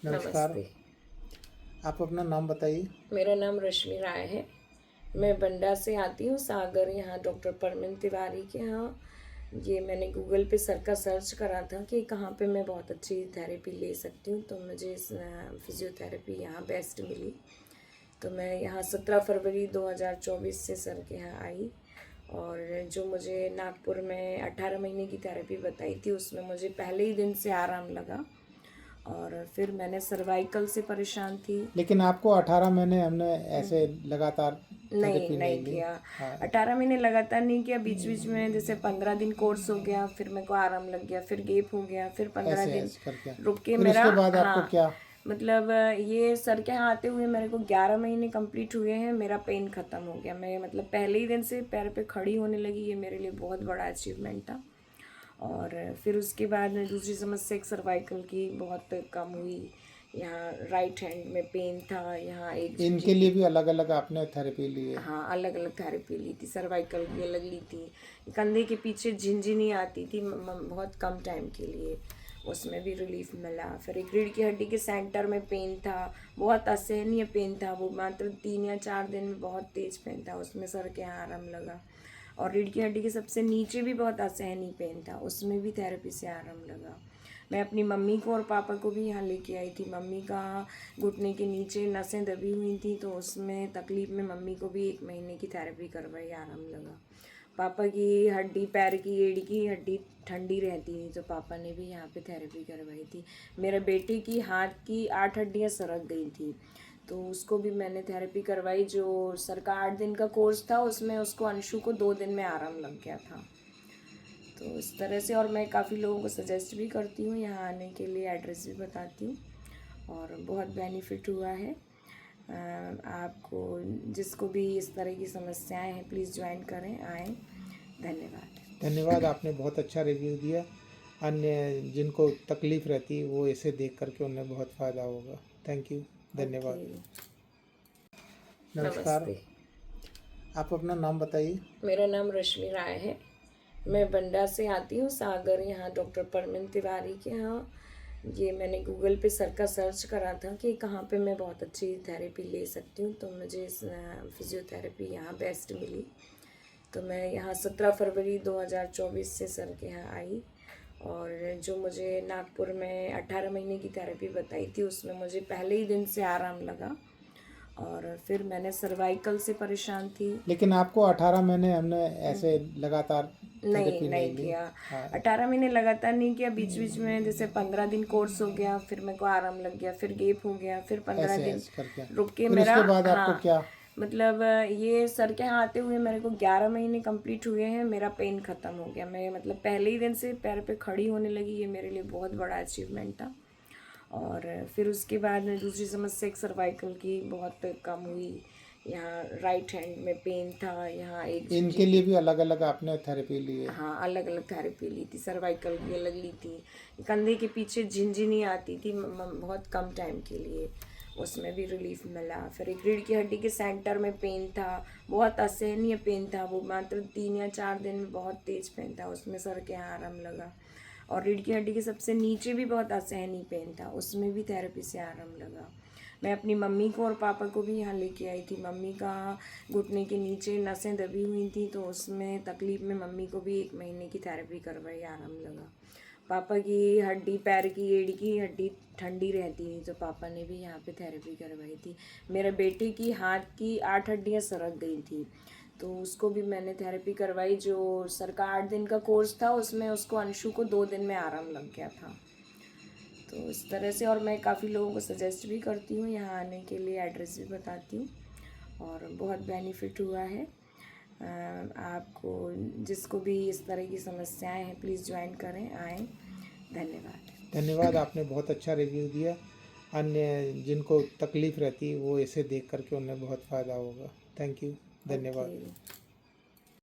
नमस्कार। नमस्ते। आप अपना नाम बताइए। मेरा नाम रश्मि राय है। मैं बंडा से आती हूँ, सागर, यहाँ डॉक्टर परमिन तिवारी के यहाँ। ये मैंने गूगल पे का सर्च करा था कि कहाँ पे मैं बहुत अच्छी थेरेपी ले सकती हूँ, तो मुझे फिजियोथेरेपी यहाँ बेस्ट मिली। तो मैं यहाँ 17 फरवरी 2024 से सर के यहाँ आई, और जो मुझे नागपुर में 18 महीने की थेरेपी बताई थी, उसमें मुझे पहले ही दिन से आराम लगा। और फिर मैंने सर्वाइकल से परेशान थी। लेकिन आपको 18 महीने हमने ऐसे लगातार नहीं थेरेपी नहीं ली। किया। हाँ, 18 महीने लगातार नहीं किया, बीच बीच में जैसे 15 दिन कोर्स हो गया, फिर मेरे को आराम लग गया, फिर गैप हो गया, फिर 15 दिन ऐसे करके रुक के फिर मेरा। उसके बाद आपको हाँ, क्या? मतलब ये सर के यहाँ आते हुए मेरे को 11 महीने कंप्लीट हुए हैं, मेरा पेन ख़त्म हो गया। मैं मतलब पहले ही दिन से पैर पे खड़ी होने लगी, ये मेरे लिए बहुत बड़ा अचीवमेंट था। और फिर उसके बाद में दूसरी समस्या एक सर्वाइकल की बहुत कम हुई। यहाँ राइट हैंड में पेन था, यहाँ एक इनके लिए भी अलग अलग आपने थेरेपी ली है? हाँ, अलग अलग थेरेपी ली थी। सर्वाइकल की अलग ली थी, कंधे के पीछे झिनझिनी आती थी बहुत कम टाइम के लिए, उसमें भी रिलीफ मिला। फिर एक रीढ़ की हड्डी के सेंटर में पेन था, बहुत असहनीय पेन था, वो मात्र 3 या 4 दिन में बहुत तेज पेन था, उसमें सर के यहाँ आराम लगा। और रीढ़ की हड्डी के सबसे नीचे भी बहुत असहनीय पेन था, उसमें भी थेरेपी से आराम लगा। मैं अपनी मम्मी को और पापा को भी यहाँ लेके आई थी। मम्मी का घुटने के नीचे नसें दबी हुई थी, तो उसमें तकलीफ में मम्मी को भी 1 महीने की थेरेपी करवाई, आराम लगा। पापा की हड्डी, पैर की एड़ी की हड्डी ठंडी रहती थी, तो पापा ने भी यहाँ पे थेरेपी करवाई थी। मेरे बेटे की हाथ की 8 हड्डियाँ सरक गई थी, तो उसको भी मैंने थेरेपी करवाई। जो सर का 8 दिन का कोर्स था, उसमें उसको अंशु को 2 दिन में आराम लग गया था। तो इस तरह से, और मैं काफ़ी लोगों को सजेस्ट भी करती हूँ यहाँ आने के लिए, एड्रेस भी बताती हूँ, और बहुत बेनिफिट हुआ है। आपको जिसको भी इस तरह की समस्याएं हैं, प्लीज़ ज्वाइन करें, आएँ। धन्यवाद। धन्यवाद, आपने बहुत अच्छा रिव्यू दिया। अन्य जिनको तकलीफ रहती है वो इसे देख करके उन्हें बहुत फ़ायदा होगा। Thank you. ओके। धन्यवाद। नमस्कार। नमस्ते। आप अपना नाम बताइए। मेरा नाम रश्मि राय है। मैं बंडा से आती हूँ, सागर, यहाँ डॉक्टर परमिन तिवारी के यहाँ। ये मैंने गूगल पे का सर्च करा था कि कहाँ पे मैं बहुत अच्छी थेरेपी ले सकती हूँ, तो मुझे फिजियोथेरेपी यहाँ बेस्ट मिली। तो मैं यहाँ 17 फरवरी 2024 से सर के यहाँ आई, और जो मुझे नागपुर में 18 महीने की थेरेपी बताई थी, उसमें मुझे पहले ही दिन से आराम लगा। और फिर मैंने सर्वाइकल से परेशान थी। लेकिन आपको 18 महीने हमने ऐसे लगातार नहीं थेरेपी नहीं ली। किया। हाँ, 18 महीने लगातार नहीं किया, बीच बीच में जैसे 15 दिन कोर्स हो गया, फिर मेरे को आराम लग गया, फिर गैप हो गया, फिर पंद्रह ऐसे दिन ऐसे करके रुक के फिर मेरा। उसके बाद आपको हाँ, क्या? मतलब ये सर के यहाँ आते हुए मेरे को 11 महीने कंप्लीट हुए हैं, मेरा पेन ख़त्म हो गया। मैं मतलब पहले ही दिन से पैर पे खड़ी होने लगी, ये मेरे लिए बहुत बड़ा अचीवमेंट था। और फिर उसके बाद में दूसरी समस्या एक सर्वाइकल की बहुत कम हुई। यहाँ राइट हैंड में पेन था, यहाँ एक इनके लिए भी अलग अलग आपने थेरेपी ली है? हाँ, अलग अलग थेरेपी ली थी। सर्वाइकल की अलग ली थी, कंधे के पीछे झिनझिनी आती थी बहुत कम टाइम के लिए, उसमें भी रिलीफ मिला। फिर एक रीढ़ की हड्डी के सेंटर में पेन था, बहुत असहनीय पेन था, वो मात्र 3 या 4 दिन में बहुत तेज पेन था, उसमें सर के यहाँ आराम लगा। और रीढ़ की हड्डी के सबसे नीचे भी बहुत असहनीय पेन था, उसमें भी थेरेपी से आराम लगा। मैं अपनी मम्मी को और पापा को भी यहाँ लेके आई थी। मम्मी का घुटने के नीचे नसें दबी हुई थी, तो उसमें तकलीफ में मम्मी को भी 1 महीने की थेरेपी करवाई, आराम लगा। पापा की हड्डी, पैर की एड़ी की हड्डी ठंडी रहती थी, तो पापा ने भी यहाँ पे थेरेपी करवाई थी। मेरे बेटे की हाथ की 8 हड्डियाँ सरक गई थी, तो उसको भी मैंने थेरेपी करवाई। जो सर का 8 दिन का कोर्स था, उसमें उसको अंशु को 2 दिन में आराम लग गया था। तो इस तरह से, और मैं काफ़ी लोगों को सजेस्ट भी करती हूँ यहाँ आने के लिए, एड्रेस भी बताती हूँ, और बहुत बेनिफिट हुआ है। आपको जिसको भी इस तरह की समस्याएं हैं, प्लीज़ ज्वाइन करें, आएँ। धन्यवाद। धन्यवाद, आपने बहुत अच्छा रिव्यू दिया। अन्य जिनको तकलीफ रहती है वो इसे देख करके उन्हें बहुत फ़ायदा होगा। Thank you. धन्यवाद। ओके।